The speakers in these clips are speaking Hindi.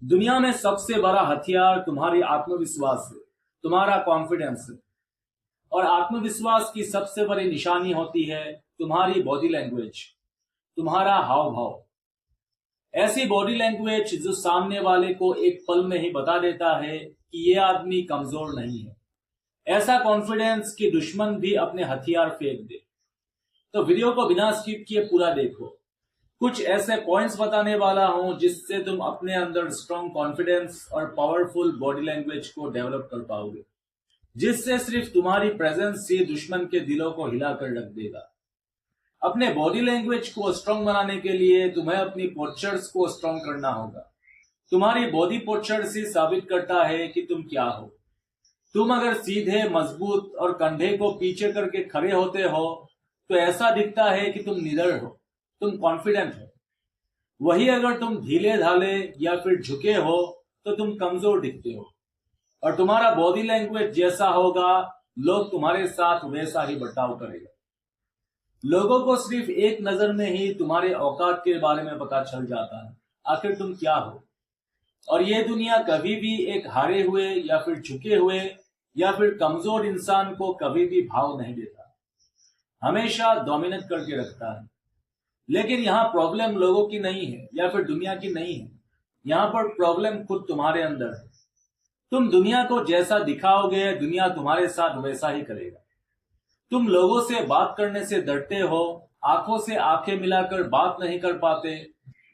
दुनिया में सबसे बड़ा हथियार तुम्हारी आत्मविश्वास है, तुम्हारा कॉन्फिडेंस है। और आत्मविश्वास की सबसे बड़ी निशानी होती है तुम्हारी बॉडी लैंग्वेज, तुम्हारा हाव भाव। ऐसी बॉडी लैंग्वेज जो सामने वाले को एक पल में ही बता देता है कि ये आदमी कमजोर नहीं है। ऐसा कॉन्फिडेंस कि दुश्मन भी अपने हथियार फेंक दे। तो वीडियो को बिना स्किप किए पूरा देखो। कुछ ऐसे पॉइंट्स बताने वाला हूं जिससे तुम अपने अंदर स्ट्रॉन्ग कॉन्फिडेंस और पावरफुल बॉडी लैंग्वेज को डेवलप कर पाओगे, जिससे सिर्फ तुम्हारी प्रेजेंस ही दुश्मन के दिलों को हिला कर रख देगा। अपने बॉडी लैंग्वेज को स्ट्रॉन्ग बनाने के लिए तुम्हें अपनी पोस्चर्स को स्ट्रॉन्ग करना होगा। तुम्हारी बॉडी पोस्चर्स ही साबित करता है कि तुम क्या हो। तुम अगर सीधे, मजबूत और कंधे को पीछे करके खड़े होते हो तो ऐसा दिखता है कि तुम निडर हो, तुम कॉन्फिडेंट हो। वही अगर तुम ढीले ढाले या फिर झुके हो तो तुम कमजोर दिखते हो। और तुम्हारा बॉडी लैंग्वेज जैसा होगा, लोग तुम्हारे साथ वैसा ही बर्ताव करेगा। लोगों को सिर्फ एक नजर में ही तुम्हारे औकात के बारे में पता चल जाता है, आखिर तुम क्या हो। और ये दुनिया कभी भी एक हारे हुए या फिर झुके हुए या फिर कमजोर इंसान को कभी भी भाव नहीं देता, हमेशा डोमिनेट करके रखता है। लेकिन यहाँ प्रॉब्लम लोगों की नहीं है या फिर दुनिया की नहीं है, यहाँ पर प्रॉब्लम खुद तुम्हारे अंदर है। तुम दुनिया को जैसा दिखाओगे, दुनिया तुम्हारे साथ वैसा ही करेगा। तुम लोगों से बात करने से डरते हो, आंखों से आंखें मिलाकर बात नहीं कर पाते,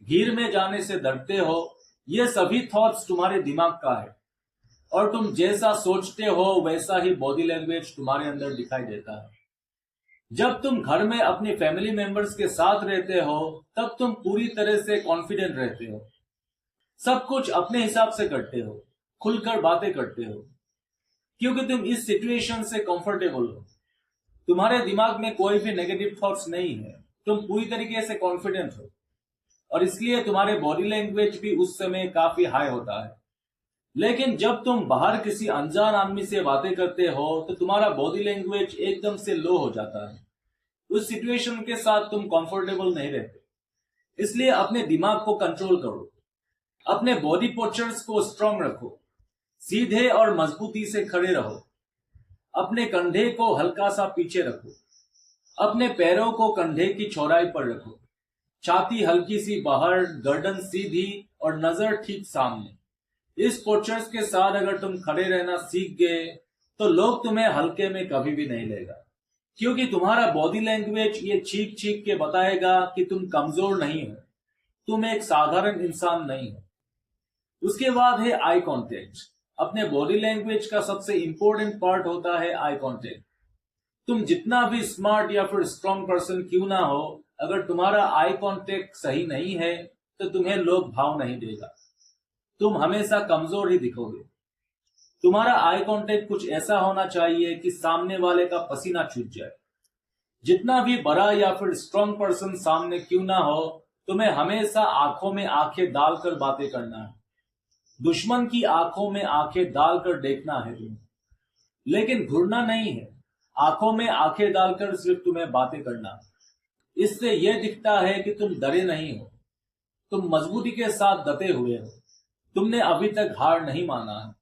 भीड़ में जाने से डरते हो। ये सभी थॉट्स तुम्हारे दिमाग का है। और तुम जैसा सोचते हो वैसा ही बॉडी लैंग्वेज तुम्हारे अंदर दिखाई देता है। जब तुम घर में अपनी फैमिली मेंबर्स के साथ रहते हो तब तुम पूरी तरह से कॉन्फिडेंट रहते हो, सब कुछ अपने हिसाब से करते हो, खुलकर बातें करते हो, क्योंकि तुम इस सिचुएशन से कंफर्टेबल हो। तुम्हारे दिमाग में कोई भी नेगेटिव थॉट्स नहीं है, तुम पूरी तरीके से कॉन्फिडेंट हो। और इसलिए तुम्हारे बॉडी लैंग्वेज भी उस समय काफी हाई होता है। लेकिन जब तुम बाहर किसी अनजान आदमी से बातें करते हो तो तुम्हारा बॉडी लैंग्वेज एकदम से लो हो जाता है। उस सिचुएशन के साथ तुम कंफर्टेबल नहीं रहते। इसलिए अपने दिमाग को कंट्रोल करो, अपने बॉडी पोस्चर्स को स्ट्रांग रखो, सीधे और मजबूती से खड़े रहो, अपने कंधे को हल्का सा पीछे रखो, अपने पैरों को कंधे की चौड़ाई पर रखो, छाती हल्की सी बाहर, गर्दन सीधी और नजर ठीक सामने। इस पोस्चर्स के साथ अगर तुम खड़े रहना सीख गए तो लोग तुम्हें हल्के में कभी भी नहीं लेगा, क्योंकि तुम्हारा बॉडी लैंग्वेज ये चीख चीख के बताएगा कि तुम कमजोर नहीं हो, तुम एक साधारण इंसान नहीं हो। उसके बाद है आई कांटेक्ट। अपने बॉडी लैंग्वेज का सबसे इंपॉर्टेंट पार्ट होता है आई कांटेक्ट। तुम जितना भी स्मार्ट या फिर स्ट्रॉन्ग पर्सन क्यों ना हो, अगर तुम्हारा आई कांटेक्ट सही नहीं है तो तुम्हें लोग भाव नहीं देगा, तुम हमेशा कमजोर ही दिखोगे। तुम्हारा आई कांटेक्ट कुछ ऐसा होना चाहिए कि सामने वाले का पसीना छूट जाए। जितना भी बड़ा या फिर स्ट्रॉन्ग पर्सन सामने क्यों ना हो, तुम्हें हमेशा आंखों में आंखें डालकर बातें करना है। दुश्मन की आंखों में आंखें डालकर देखना है तुम्हें, लेकिन घूरना नहीं है। आंखों में आंखें डालकर सिर्फ तुम्हें बातें करना। इससे यह दिखता है कि तुम डरे नहीं हो, तुम मजबूती के साथ डटे हुए हो, तुमने अभी तक हार नहीं माना है।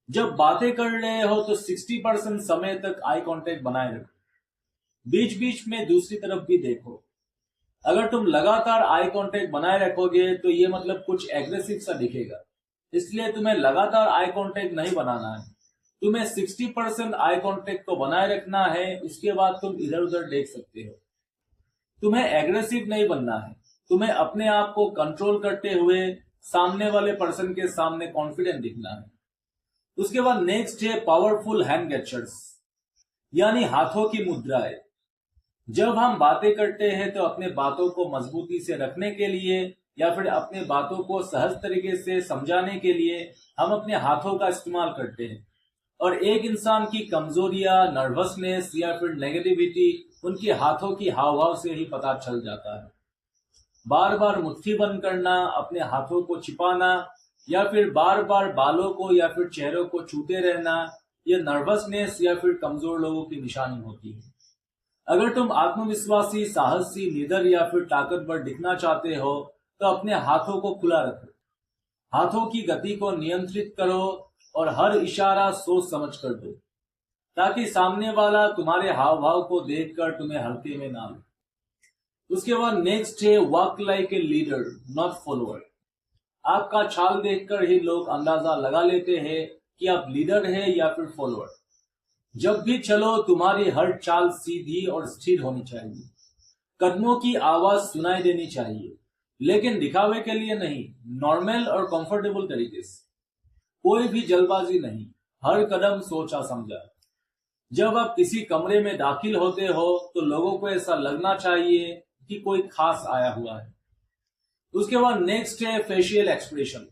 जब बातें कर रहे हो तो 60% समय तक आई कांटेक्ट बनाए रखो। बीच बीच में दूसरी तरफ भी देखो। अगर तुम लगातार आई कांटेक्ट बनाए रखोगे तो ये मतलब कुछ एग्रेसिव सा दिखेगा, इसलिए तुम्हें लगातार आई कांटेक्ट नहीं बनाना है। तुम्हें 60% आई कांटेक्ट को बनाए रखना है, उसके बाद तुम इधर उधर देख सकते हो। तुम्हें एग्रेसिव नहीं बनना है, तुम्हें अपने आप को कंट्रोल करते हुए सामने वाले पर्सन के सामने कॉन्फिडेंट दिखना है। उसके बाद नेक्स्ट है पावरफुल हैंड गेस्चर्स, यानी हाथों की मुद्राएं। जब हम बातें करते हैं तो अपने बातों को मजबूती से रखने के लिए या फिर अपने बातों को सहज तरीके से समझाने के लिए हम अपने हाथों का इस्तेमाल करते हैं। और एक इंसान की कमजोरियां, नर्वसनेस या फिर नेगेटिविटी उनके हाथों की हाव भाव से ही पता चल जाता है। बार बार मुट्ठी बंद करना, अपने हाथों को छिपाना या फिर बार बार बालों को या फिर चेहरों को छूते रहना, यह नर्वसनेस या फिर कमजोर लोगों की निशानी होती है। अगर तुम आत्मविश्वासी, साहसी, निडर या फिर ताकतवर दिखना चाहते हो तो अपने हाथों को खुला रखो। हाथों की गति को नियंत्रित करो और हर इशारा सोच समझ कर दो, ताकि सामने वाला तुम्हारे हाव भाव को देखकर तुम्हें हल्के में ना ले। उसके बाद नेक्स्ट है walk like a leader not follower. आपका चाल देखकर ही लोग अंदाजा लगा लेते हैं कि आप लीडर है या फिर फॉलोअर। जब भी चलो तुम्हारी हर चाल सीधी और स्थिर होनी चाहिए। कदमों की आवाज सुनाई देनी चाहिए, लेकिन दिखावे के लिए नहीं, नॉर्मल और कंफर्टेबल तरीके से। कोई भी जल्दबाजी नहीं, हर कदम सोचा समझा। जब आप किसी कमरे में दाखिल होते हो तो लोगों को ऐसा लगना चाहिए कि कोई खास आया हुआ है। उसके बाद नेक्स्ट है फेशियल एक्सप्रेशन।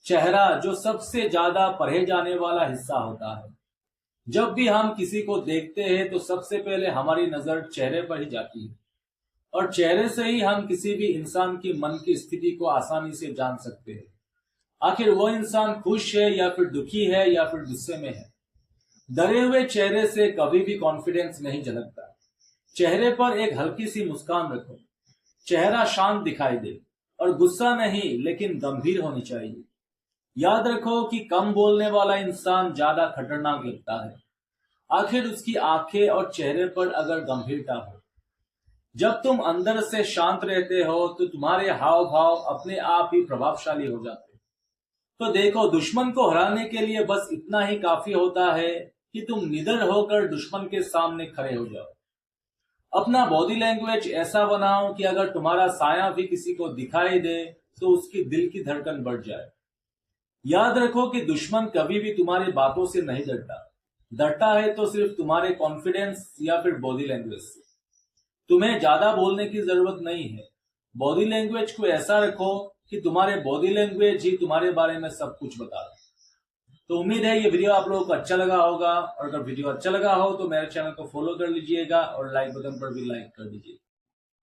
चेहरा जो सबसे ज्यादा पढ़े जाने वाला हिस्सा होता है। जब भी हम किसी को देखते हैं तो सबसे पहले हमारी नजर चेहरे पर ही जाती है, और चेहरे से ही हम किसी भी इंसान की मन की स्थिति को आसानी से जान सकते हैं। आखिर वो इंसान खुश है या फिर दुखी है या फिर गुस्से में है। डरे हुए चेहरे से कभी भी कॉन्फिडेंस नहीं झलकता। चेहरे पर एक हल्की सी मुस्कान रखो, चेहरा शांत दिखाई दे, और गुस्सा नहीं लेकिन गंभीर होनी चाहिए। याद रखो कि कम बोलने वाला इंसान ज्यादा खतरनाक लगता है, आखिर उसकी आंखें और चेहरे पर अगर गंभीरता हो। जब तुम अंदर से शांत रहते हो तो तुम्हारे हाव भाव अपने आप ही प्रभावशाली हो जाते हैं। तो देखो, दुश्मन को हराने के लिए बस इतना ही काफी होता है कि तुम निडर होकर दुश्मन के सामने खड़े हो जाओ। अपना बॉडी लैंग्वेज ऐसा बनाओ कि अगर तुम्हारा साया भी किसी को दिखाई दे तो उसकी दिल की धड़कन बढ़ जाए। याद रखो कि दुश्मन कभी भी तुम्हारी बातों से नहीं डरता। डरता है तो सिर्फ तुम्हारे कॉन्फिडेंस या फिर बॉडी लैंग्वेज से। तुम्हें ज्यादा बोलने की जरूरत नहीं है। बॉडी लैंग्वेज को ऐसा रखो कि तुम्हारे बॉडी लैंग्वेज ही तुम्हारे बारे में सब कुछ बता दे। तो उम्मीद है ये वीडियो आप लोगों को अच्छा लगा होगा, और अगर वीडियो अच्छा लगा हो तो मेरे चैनल को फॉलो कर लीजिएगा और लाइक बटन पर भी लाइक कर दीजिए।